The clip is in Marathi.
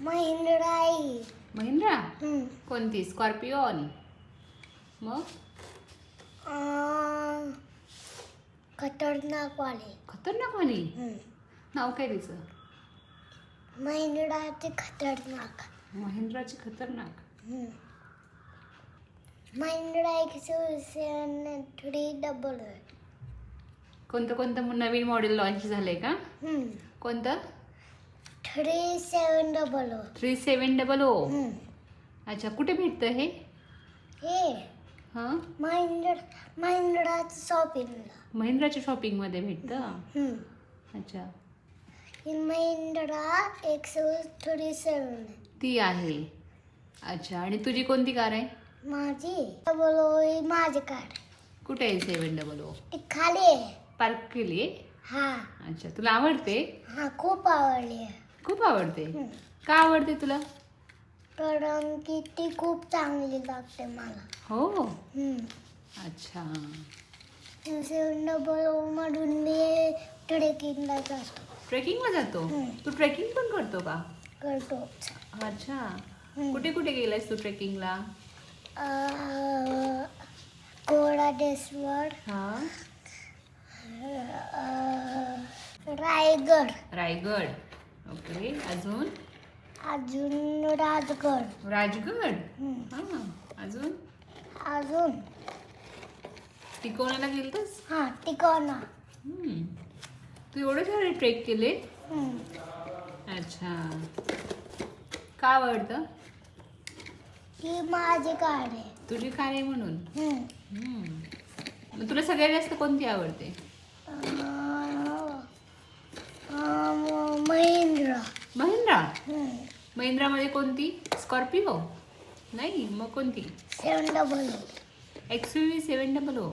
महिंद्रा आहे. महिंद्रा हम्म. कोणती? स्कॉर्पिओन. मग खतरनाक वाले. खतरनाक वाली. नाव काय तिचं? महिंद्राचे खतरनाक. महिंद्राची खतरनाक. महिंद्रा 107 कोणतं कोणतं नवीन मॉडेल लॉन्च झालंय का? कोणतं? 3700. 3700. अच्छा, कुठे भेटतं हे? हे हां, महिंद्राचं शॉपिंगला. महिंद्राच्या शॉपिंगमध्ये भेटतं. अच्छा, ही महिंद्रा 137. ती आहे. अच्छा, आणि तुझी कोणती कार आहे? माझी कार. कुठे आहे 700? ती खाली आहे. पार्क केली? हा अच्छा, तुला आवडते? हा खूप आवडली. खूप आवडते. का आवडते तुला? कारण की ती खूप चांगली लागते मला. हो. अच्छा. 700 मधून मी ट्रेकिंगला जातो. ट्रेकिंगला जातो? तू ट्रेकिंग पण करतो का? करतो. अच्छा, कुठे कुठे गेलायस तू ट्रेकिंगला? कोडाडेश्वर, हां, रायगड, रायगड. ओके, अजून? अजून राजगड. राजगड. हां, अजून? तिकोणाला गेलतस? हा तिकोना. तू एवढे सारे ट्रेक केले? अच्छा, का आवडतं? ही माझी कार आहे. तुझी कार आहे म्हणून. मग तुला सगळ्यात जास्त कोणती आवडते? महिंद्रा. महिंद्रा. महिंद्रामध्ये कोणती? स्कॉर्पिओ? नाही, मग कोणती? 700. XUV 700.